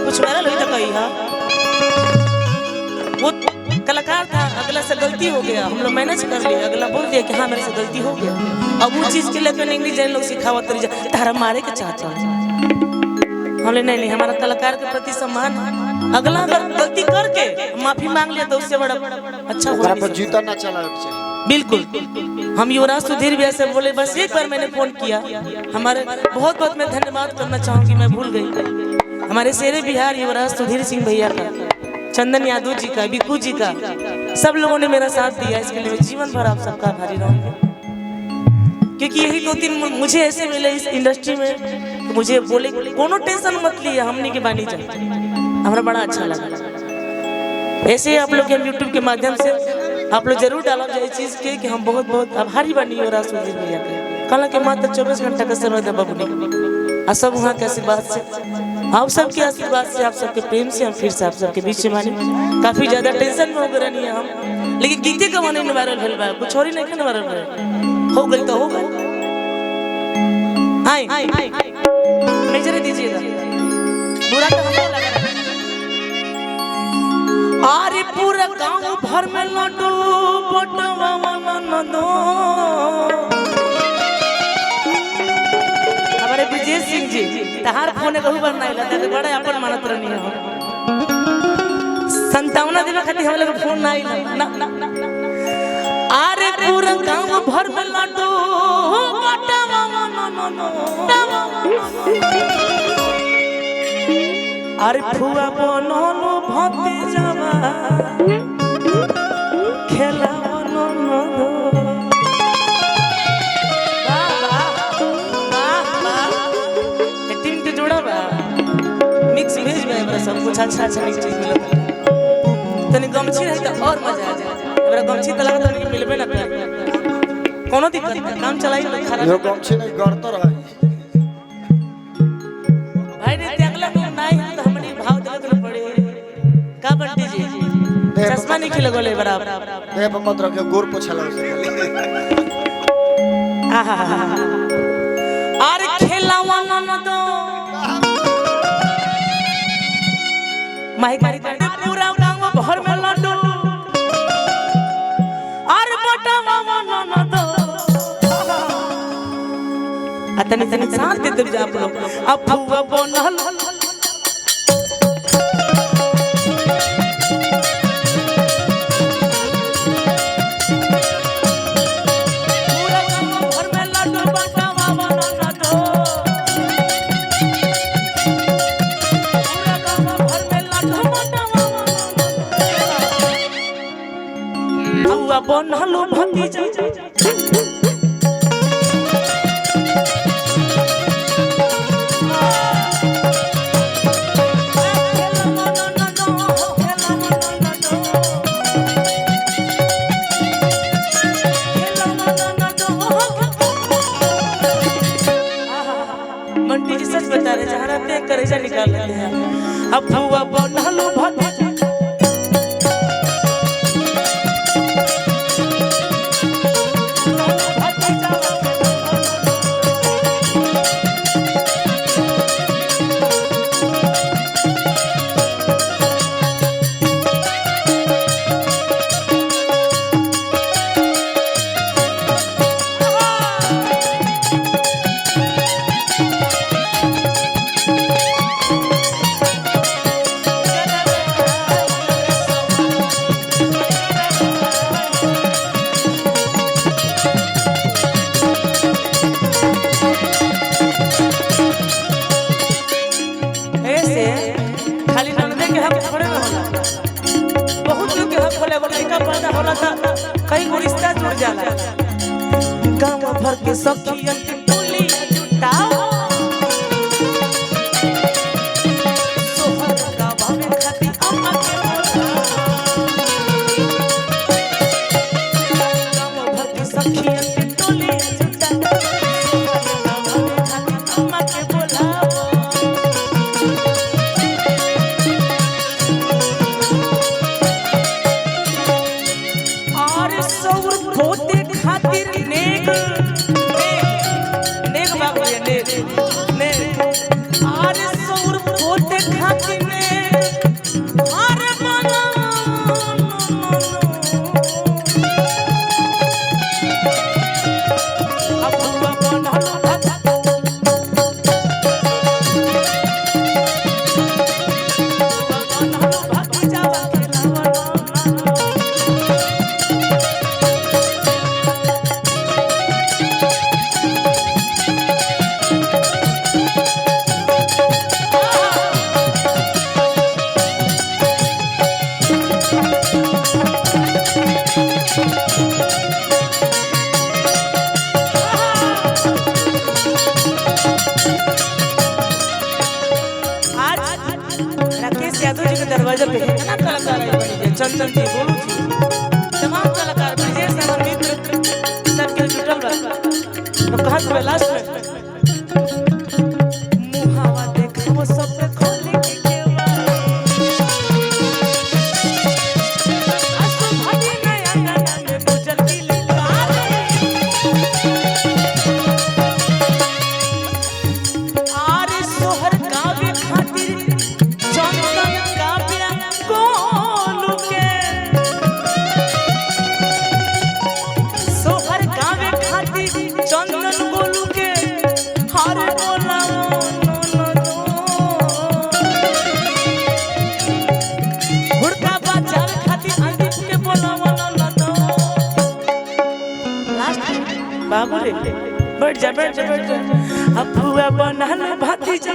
कुछ वायरल हुई तो कही हा वो कलाकार था, अगला से गलती हो गया, हम लोग मैनेज कर लिए, अगला बोल दिया कि हाँ मेरे से गलती हो गया। अब वो चीज के लेकर इंग्लिश जन लोग सिखावत रही तारा मारे के चाहते हमने नहीं, हमारा कलाकार के प्रति सम्मान है। अगला अगर गलती करके माफी मांग लिया तो उससे बड़ा अच्छा हो जूता ना चला बिल्कुल। हम युवराज सुधीर भी ऐसे बोले, बस एक बार मैंने फोन किया, हमारे बहुत बहुत मैं धन्यवाद करना चाहूंगी, मैं भूल गई हमारे शेरे बिहार युवराज सुधीर सिंह भैया का, चंदन यादव जी का, बिकू जी का, सब लोगों ने मेरा साथ दिया। इसके लिए जीवन भर आप सबका आभारी रहूंगा, क्योंकि यही 2-3 मुझे ऐसे मिले इस इंडस्ट्री में तो मुझे बोले कोनो टेंशन मत लिए, हमने के बानी जाए, हमारा बड़ा अच्छा लगा। ऐसे आप लोग यूट्यूब के माध्यम से आप लोग जरूर डालो जाए चीज के कि हम बहुत बहुत आभारी बनी युवराज सुधीर भैया के। कल के मात्र 24 घंटा का समय था बबुनी, और सब वहाँ के आशीर्वाद से, आप सबके आशीर्वाद से, आप सबके प्रेम से हम फिर से आप सबके बीच में मानी। काफी ज्यादा टेंशन में हो गए नहीं है हम, लेकिन गीते गवाने में वायरल भेल बा, कुछ और ही नहीं ना वायरल भेल, हो गई तो हो गई। आए मेजर दीजिएगा, बुरा तो हमको लगा रहा है। अरे पूरा गांव भर में लड्डू बटवा दो, हमारे विजय सिंह जी तहार फोन कहू बार नहीं लगा, बड़ा अपन मानत रहनी है, 57 दिन खातिर हम लोग फोन नहीं ना ना ना। अरे पूरा गांव भर में लड्डू बटवा अरे फुआ बनलो भतीजावा खेला बनलो टीम के जोड़ा बा मिक्स भेज बा, हमरा सब कुछ अच्छा अच्छा चीज मिलत, तनी गमछी रही तो और मजा आ जाए। हमरा गमछी त लगत नहीं मिलबे ना कर, कोनो दिक्कत नहीं, काम चलाई तो खराब यो गमछी नहीं करतो रह भाई ने त्यागला को नहीं तो हमनी भाव देले तो पड़े का बंटी जी चश्मा नहीं खिल गोले बराबर दे मत रखे गोर पोछला से आहा अरे खेलावा न दो माइक पूरा गांव भर में लड्डू अरे बटवा न दो तनी तनी साथ दे दे आप लोग। अब फुआ बनल पूरा गांव भर में लड्डू बटवा न दो, पूरा गांव भर में लड्डू बटवा फुआ बनल भतीजा करेजा निकाल लेते हैं। अब फुआ बनलो भतीजा कई को रिश्ता जुड़ जाला, गांव भर के सखियन के टोली जुटाओ, सोहर का भावे खाती अम्मा के गांव भर के सखियन के टोली जुटाओ, सोहर का भावे खाती अम्मा के बोलाओ। पोते खातिर नेक नेक बाबू नेक नेक आरे सौर पोते खातिर राकेश यादव जी के दरवाजे पे कितना कलाकार आए बनी है, चंचल जी, गोलू जी, तमाम कलाकार ब्रिजेश हमारे मित्र सब के जुटल बा। तो कहा था लास्ट में मुहावा देखा वो सब पे खोले के केवा आसु भागी नया गाना में गुजरती लिपारे आरे सोहर गावे खातिर चंदन काव्या गोलू के सोहर गावे खातिर चंदन गोलू के हर बोला हुड़का बाजार खातिर अंदीप के बोला लास्ट बाबू रे बैठ जा अब हुआ बनाना भाती जा